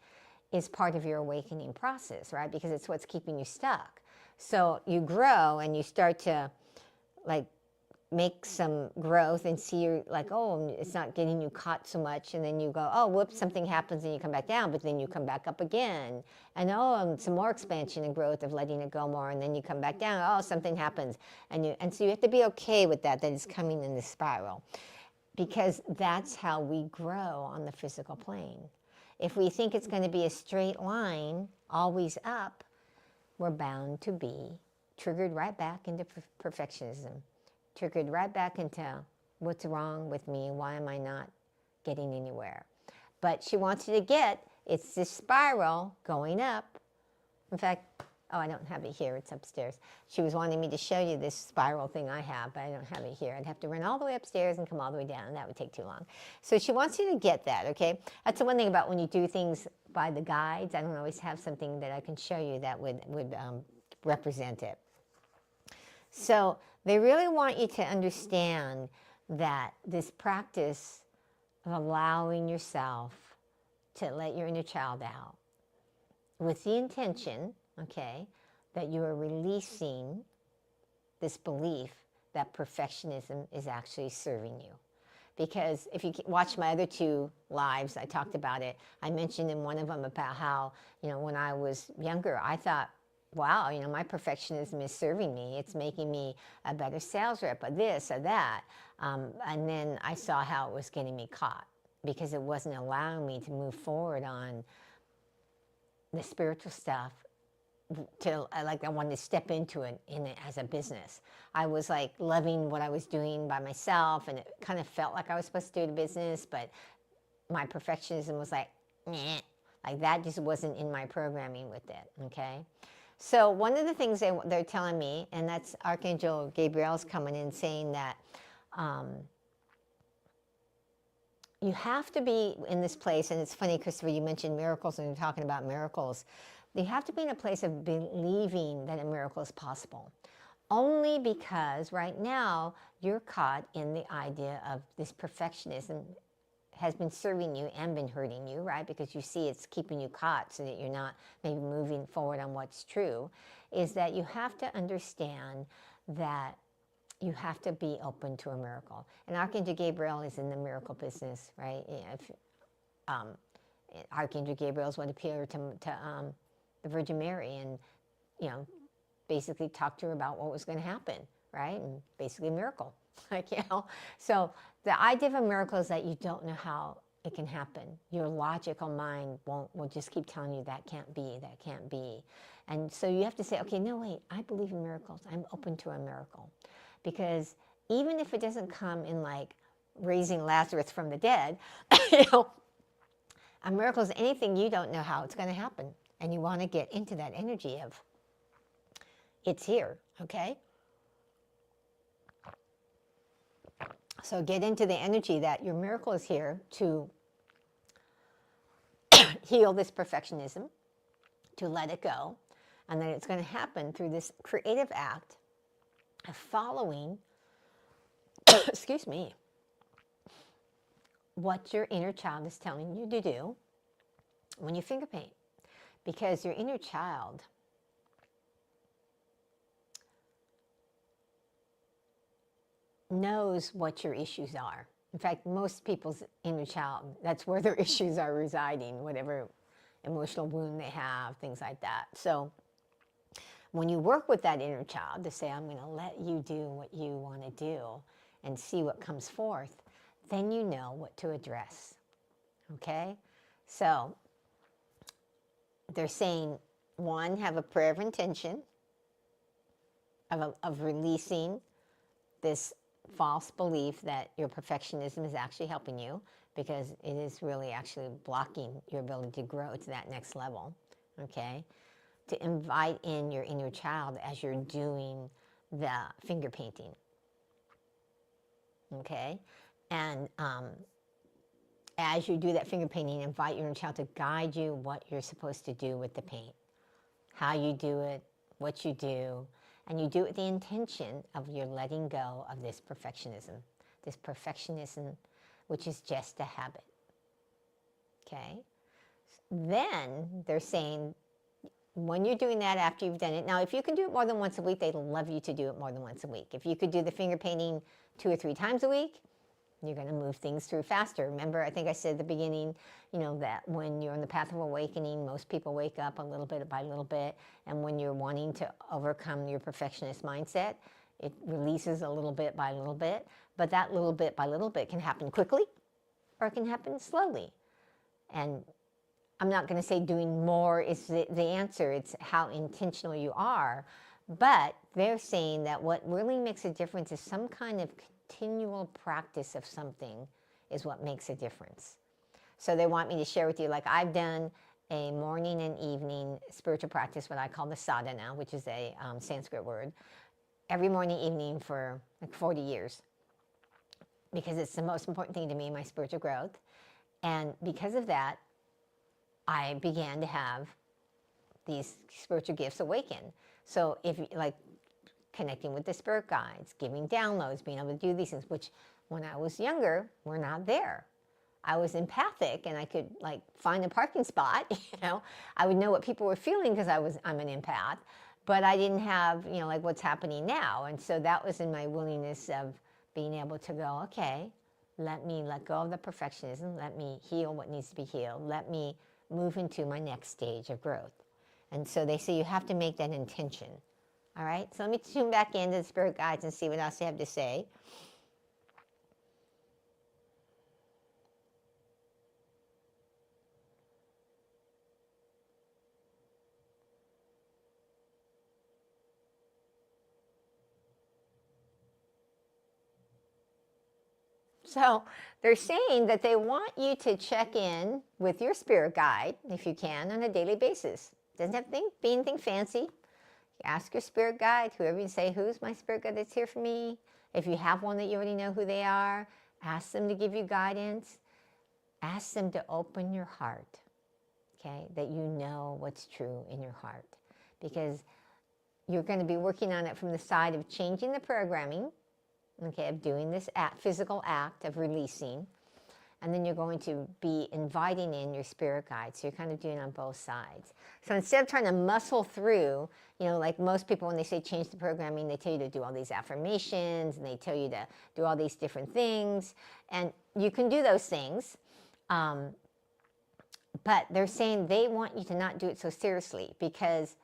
is part of your awakening process, right? Because it's what's keeping you stuck. So you grow and you start to like make some growth and see you're like, it's not getting you caught so much. And then you go, whoops, something happens and you come back down, but then you come back up again. And some more expansion and growth of letting it go more. And then you come back down, something happens. And so you have to be okay with that it's coming in this spiral, because that's how we grow on the physical plane. If we think it's going to be a straight line, always up, we're bound to be triggered right back into perfectionism. Triggered right back into what's wrong with me, why am I not getting anywhere? But she wants you to get, it's this spiral going up. In fact, I don't have it here, it's upstairs. She was wanting me to show you this spiral thing I have, but I don't have it here. I'd have to run all the way upstairs and come all the way down, and that would take too long. So she wants you to get that, okay? That's the one thing about when you do things by the guides. I don't always have something that I can show you that would represent it. So they really want you to understand that this practice of allowing yourself to let your inner child out with the intention, okay, that you are releasing this belief that perfectionism is actually serving you. Because if you watch my other two lives, I talked about it. I mentioned in one of them about how, when I was younger, I thought, wow, my perfectionism is serving me. It's making me a better sales rep, or this or that. And then I saw how it was getting me caught, because it wasn't allowing me to move forward on the spiritual stuff. I wanted to step into it as a business. I was like loving what I was doing by myself, and it kind of felt like I was supposed to do the business, but my perfectionism was like, nah, like that just wasn't in my programming with it, okay? So one of the things they're telling me, and that's Archangel Gabriel's coming in saying that you have to be in this place, and it's funny, Christopher, you mentioned miracles, and you're talking about miracles. You have to be in a place of believing that a miracle is possible. Only because right now you're caught in the idea of this perfectionism has been serving you and been hurting you, right? Because you see it's keeping you caught so that you're not maybe moving forward on what's true, is that you have to understand that you have to be open to a miracle. And Archangel Gabriel is in the miracle business, right? Archangel Gabriel is what appeared to the Virgin Mary and, basically talked to her about what was going to happen, right? And basically a miracle. So the idea of a miracle is that you don't know how it can happen. Your logical mind will just keep telling you that can't be. And so you have to say, okay, no, wait, I believe in miracles. I'm open to a miracle. Because even if it doesn't come in like raising Lazarus from the dead, a miracle is anything you don't know how it's going to happen. And you want to get into that energy of it's here, okay? So get into the energy that your miracle is here to heal this perfectionism, to let it go, and that it's going to happen through this creative act of following, excuse me, what your inner child is telling you to do when you finger paint. Because your inner child knows what your issues are. In fact, most people's inner child, that's where their issues are residing, whatever emotional wound they have, things like that. So when you work with that inner child to say, I'm going to let you do what you want to do and see what comes forth, then you know what to address. Okay? So they're saying, one, have a prayer of intention of releasing this false belief that your perfectionism is actually helping you, because it is really actually blocking your ability to grow to that next level. Okay? To invite in your inner child as you're doing the finger painting. Okay? And as you do that finger painting, invite your inner child to guide you what you're supposed to do with the paint. How you do it, what you do, and you do it with the intention of you're letting go of this perfectionism, which is just a habit. Okay? Then they're saying, when you're doing that after you've done it, now if you can do it more than once a week, they'd love you to do it more than once a week. If you could do the finger painting 2 or 3 times a week, you're going to move things through faster. Remember, I think I said at the beginning, that when you're on the path of awakening, most people wake up a little bit by little bit. And when you're wanting to overcome your perfectionist mindset, it releases a little bit by little bit. But that little bit by little bit can happen quickly or it can happen slowly. And I'm not going to say doing more is the answer. It's how intentional you are. But they're saying that what really makes a difference is some kind of continual practice of something is what makes a difference. So they want me to share with you, like I've done a morning and evening spiritual practice, what I call the sadhana, which is a Sanskrit word, every morning, evening for like 40 years. Because it's the most important thing to me, my spiritual growth. And because of that, I began to have these spiritual gifts awaken. So if like connecting with the spirit guides, giving downloads, being able to do these things, which when I was younger, were not there. I was empathic and I could like find a parking spot, I would know what people were feeling because I'm an empath, but I didn't have, like what's happening now. And so that was in my willingness of being able to go, okay, let me let go of the perfectionism, let me heal what needs to be healed, let me move into my next stage of growth. And so they say you have to make that intention. All right, so let me tune back into the spirit guides and see what else they have to say. So they're saying that they want you to check in with your spirit guide, if you can, on a daily basis. Doesn't have to be anything fancy. Ask your spirit guide, whoever you say, who's my spirit guide that's here for me? If you have one that you already know who they are, ask them to give you guidance. Ask them to open your heart, okay, that you know what's true in your heart. Because you're going to be working on it from the side of changing the programming, okay, of doing this physical act of releasing. And then you're going to be inviting in your spirit guide. So you're kind of doing it on both sides. So instead of trying to muscle through, like most people when they say change the programming, they tell you to do all these affirmations and they tell you to do all these different things. And you can do those things. But they're saying they want you to not do it so seriously because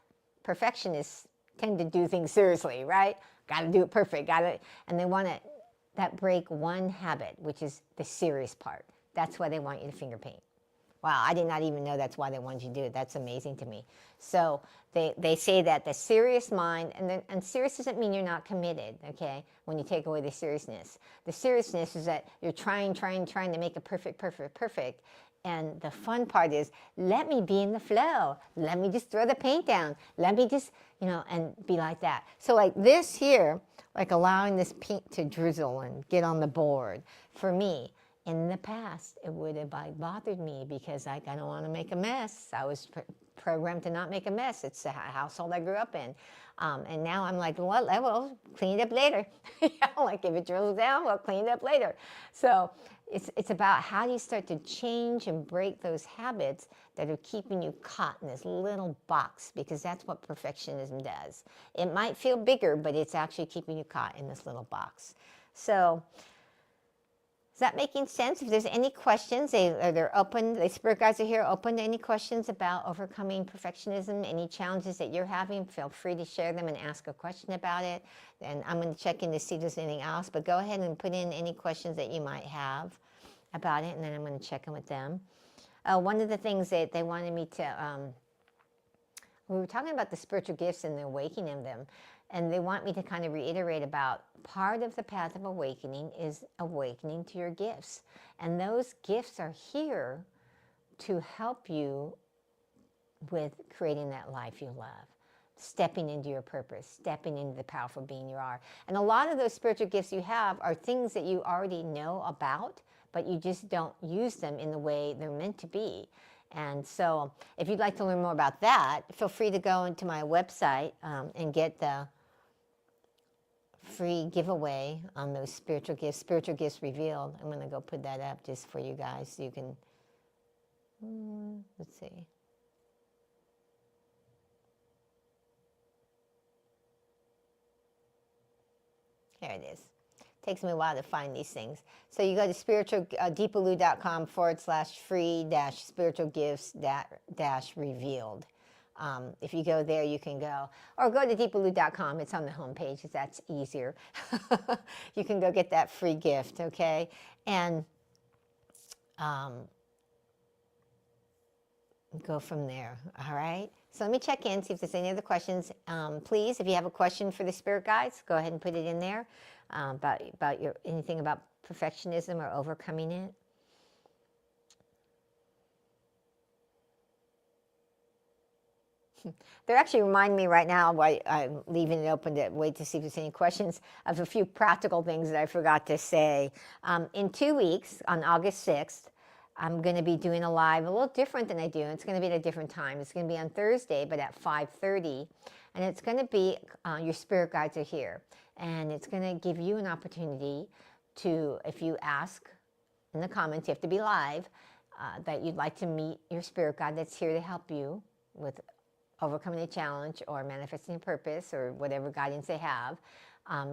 perfectionists tend to do things seriously, right? Got to do it perfect. And they want to that break one habit, which is the serious part. That's why they want you to finger paint. Wow, I did not even know that's why they wanted you to do it. That's amazing to me. So they say that the serious mind, and serious doesn't mean you're not committed, okay, when you take away the seriousness. The seriousness is that you're trying to make it perfect. And the fun part is, let me be in the flow. Let me just throw the paint down. Let me just, and be like that. So like this here, like allowing this paint to drizzle and get on the board, for me, in the past, it would have bothered me because I don't want to make a mess. I was programmed to not make a mess. It's the household I grew up in. And now I'm like, well, I will clean it up later. Like if it drills down, we'll clean it up later. So it's about how do you start to change and break those habits that are keeping you caught in this little box, because that's what perfectionism does. It might feel bigger, but it's actually keeping you caught in this little box. So is that making sense? If there's any questions, they're open. The spirit guides are here, open to any questions about overcoming perfectionism, any challenges that you're having. Feel free to share them and ask a question about it. And I'm going to check in to see if there's anything else. But go ahead and put in any questions that you might have about it, and then I'm going to check in with them. One of the things that they wanted me to, we were talking about the spiritual gifts and the awakening of them. And they want me to kind of reiterate about part of the path of awakening is awakening to your gifts. And those gifts are here to help you with creating that life you love, stepping into your purpose, stepping into the powerful being you are. And a lot of those spiritual gifts you have are things that you already know about, but you just don't use them in the way they're meant to be. And so if you'd like to learn more about that, feel free to go into my website and get the free giveaway on those spiritual gifts revealed. I'm going to go put that up just for you guys so you can, let's see. Here it is. Takes me a while to find these things. So you go to deepaloo.com/free-spiritual gifts-revealed. If you go there, you can go, or go to deepaloo.com. It's on the homepage. That's easier. You can go get that free gift, okay? And go from there, all right? So let me check in, see if there's any other questions. Please, if you have a question for the spirit guides, go ahead and put it in there about anything about perfectionism or overcoming it. They're actually reminding me right now, while I'm leaving it open to wait to see if there's any questions, of a few practical things that I forgot to say. In 2 weeks, on August 6th, I'm going to be doing a live, a little different than I do. It's going to be at a different time. It's going to be on Thursday, but at 5:30. And it's going to be, your spirit guides are here. And it's going to give you an opportunity to, if you ask in the comments, you have to be live, that you'd like to meet your spirit guide that's here to help you with overcoming a challenge or manifesting a purpose or whatever guidance they have.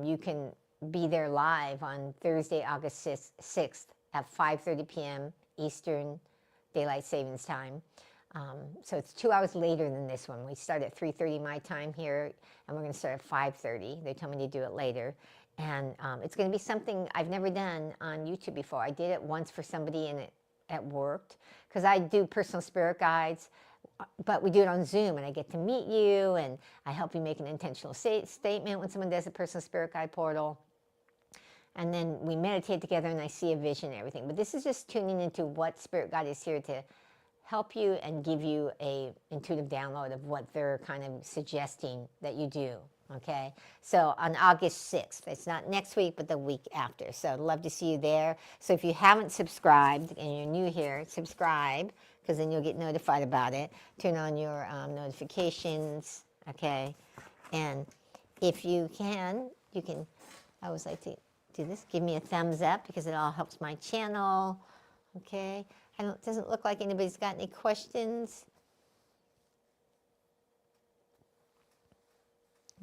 You can be there live on Thursday, August 6th at 5:30 p.m. Eastern Daylight Savings Time. So it's 2 hours later than this one. We start at 3:30 my time here, and we're going to start at 5:30. They told me to do it later. And it's going to be something I've never done on YouTube before. I did it once for somebody, and it worked, because I do personal spirit guides, but we do it on Zoom, and I get to meet you, and I help you make an intentional statement when someone does a personal spirit guide portal. And then we meditate together, and I see a vision and everything. But this is just tuning into what spirit guide is here to help you and give you a intuitive download of what they're kind of suggesting that you do, okay? So on August 6th, it's not next week, but the week after. So I'd love to see you there. So if you haven't subscribed and you're new here, subscribe, because then you'll get notified about it. Turn on your notifications, okay? And if you can, I always like to do this. Give me a thumbs up, because it all helps my channel, okay? It doesn't look like anybody's got any questions.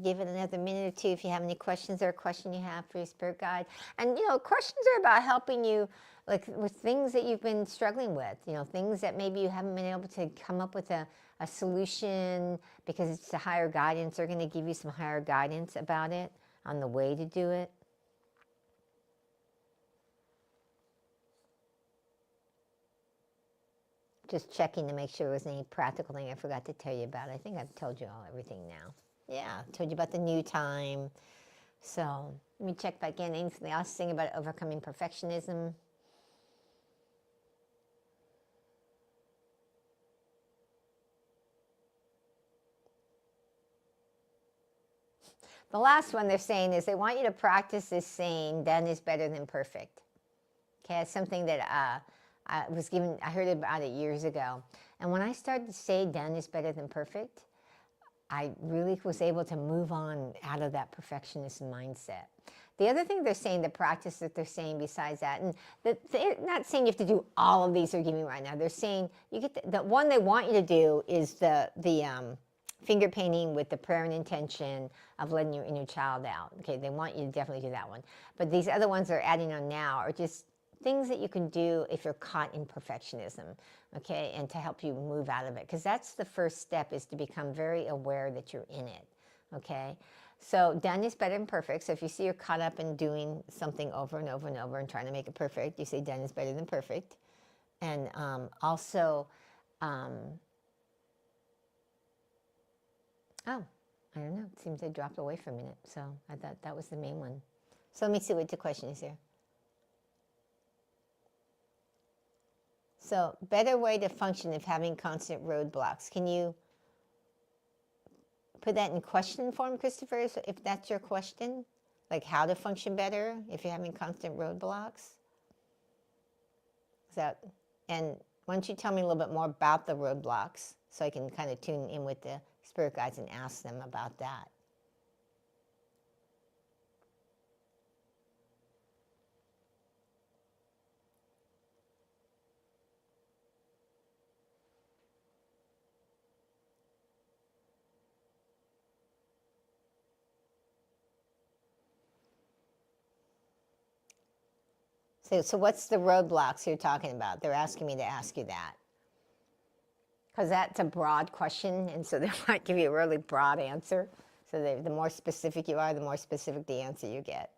Give it another minute or two if you have any questions or a question you have for your spirit guide. And, questions are about helping you, like, with things that you've been struggling with, things that maybe you haven't been able to come up with a solution, because it's a higher guidance. They're going to give you some higher guidance about it on the way to do it. Just checking to make sure there was any practical thing I forgot to tell you about. I think I've told you everything now. Yeah, I told you about the new time. So let me check back in. Anything else saying about overcoming perfectionism? The last one they're saying is they want you to practice this saying, done is better than perfect. Okay, it's something that I heard about it years ago. And when I started to say done is better than perfect, I really was able to move on out of that perfectionist mindset. The other thing they're saying, the practice that they're saying besides that, and they're not saying you have to do all of these they're giving right now. They're saying you get the one they want you to do is the finger painting with the prayer and intention of letting your inner child out. Okay, they want you to definitely do that one. But these other ones they're adding on now are just things that you can do if you're caught in perfectionism, okay, and to help you move out of it. Because that's the first step, is to become very aware that you're in it, okay? So done is better than perfect. So if you see you're caught up in doing something over and over and over and trying to make it perfect, you say done is better than perfect. And also, oh, I don't know. It seems they dropped away for a minute. So I thought that was the main one. So let me see what the question is here. So, better way to function if having constant roadblocks. Can you put that in question form, Christopher, if that's your question? Like how to function better if you're having constant roadblocks? And why don't you tell me a little bit more about the roadblocks so I can kind of tune in with the spirit guides and ask them about that. So what's the roadblocks you're talking about? They're asking me to ask you that. Because that's a broad question, and so they might give you a really broad answer. So the more specific you are, the more specific the answer you get.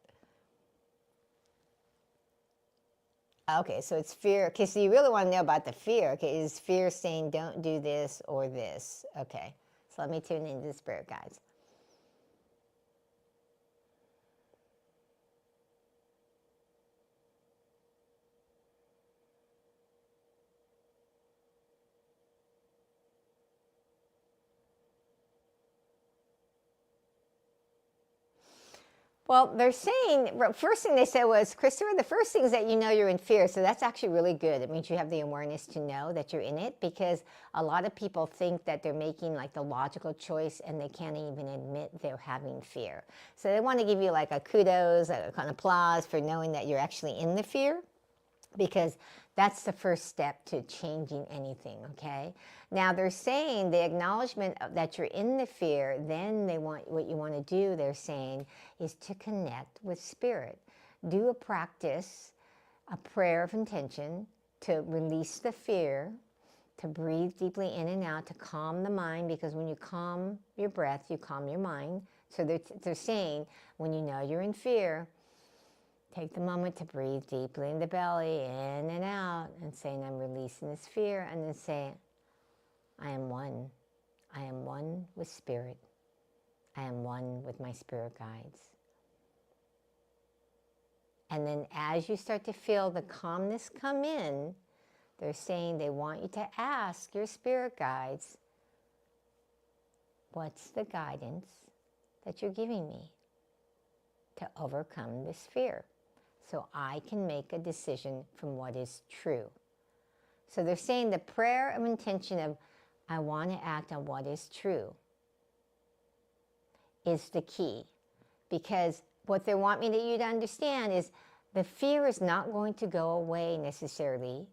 Okay, so it's fear. Okay, so you really want to know about the fear. Okay, is fear saying don't do this or this? Okay, so let me tune into the spirit guides. Well, they're saying, first thing they said was, Christopher, the first thing is that you know you're in fear. So that's actually really good. It means you have the awareness to know that you're in it, because a lot of people think that they're making like the logical choice and they can't even admit they're having fear. So they want to give you like a kudos, an applause for knowing that you're actually in the fear, because that's the first step to changing anything, okay? Now they're saying the acknowledgement that you're in the fear, then what you want to do, they're saying, is to connect with spirit. Do a practice, a prayer of intention to release the fear, to breathe deeply in and out, to calm the mind, because when you calm your breath, you calm your mind. So they're saying, when you know you're in fear, take the moment to breathe deeply in the belly, in and out, and saying, I'm releasing this fear, and then say, I am one. I am one with spirit. I am one with my spirit guides. And then as you start to feel the calmness come in, they're saying they want you to ask your spirit guides, what's the guidance that you're giving me to overcome this fear, so I can make a decision from what is true. So they're saying the prayer of intention of, I want to act on what is true, is the key. Because what they want you to understand is the fear is not going to go away necessarily,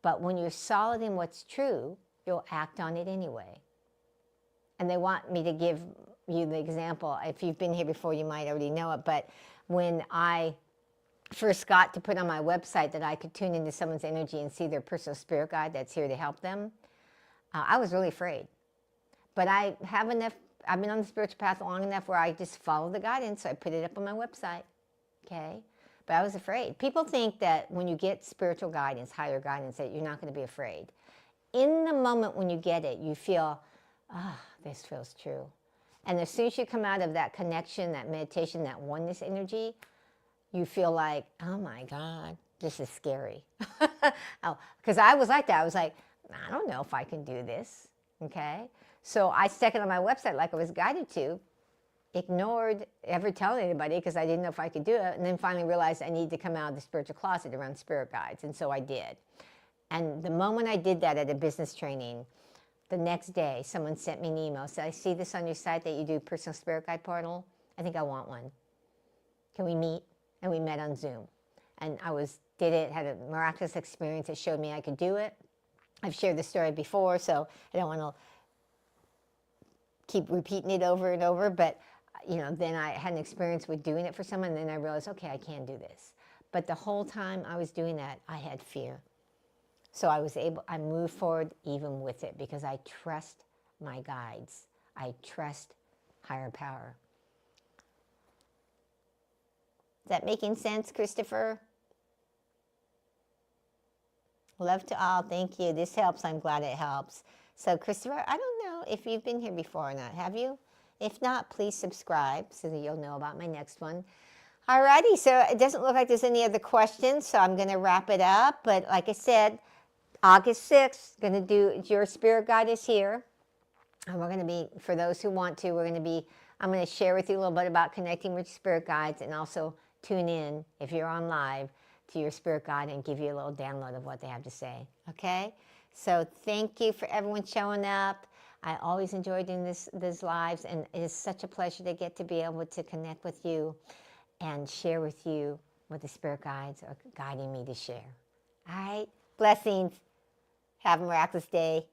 but when you're solid in what's true, you'll act on it anyway. And they want me to give you the example. If you've been here before, you might already know it, but when I first got to put on my website that I could tune into someone's energy and see their personal spirit guide that's here to help them, I was really afraid. But I've been on the spiritual path long enough where I just follow the guidance, so I put it up on my website, okay? But I was afraid. People think that when you get spiritual guidance, higher guidance, that you're not going to be afraid. In the moment when you get it, you feel, this feels true. And as soon as you come out of that connection, that meditation, that oneness energy, you feel like, oh my God, this is scary. Because I was like that. I was like, I don't know if I can do this, okay? So I stuck it on my website like I was guided to, ignored ever telling anybody because I didn't know if I could do it. And then finally realized I needed to come out of the spiritual closet around spirit guides. And so I did. And the moment I did that at a business training, the next day someone sent me an email. Said, I see this on your site that you do personal spirit guide portal. I think I want one. Can we meet? And we met on Zoom. And did it, had a miraculous experience that showed me I could do it. I've shared the story before, so I don't want to keep repeating it over and over, but then I had an experience with doing it for someone, and then I realized, okay, I can do this. But the whole time I was doing that, I had fear. So I moved forward even with it because I trust my guides. I trust higher power. Is that making sense, Christopher? Love to all. Thank you. This helps. I'm glad it helps. So, Christopher, I don't know if you've been here before or not. Have you? If not, please subscribe so that you'll know about my next one. Alrighty, so it doesn't look like there's any other questions, so I'm going to wrap it up. But like I said, August 6th, going to do Your Spirit Guide is Here. And we're going to be, for those who want to, I'm going to share with you a little bit about connecting with spirit guides, and also tune in, if you're on live, to your spirit guide and give you a little download of what they have to say. Okay? So thank you for everyone showing up. I always enjoy doing these lives, and it is such a pleasure to get to be able to connect with you and share with you what the spirit guides are guiding me to share. All right? Blessings. Have a miraculous day.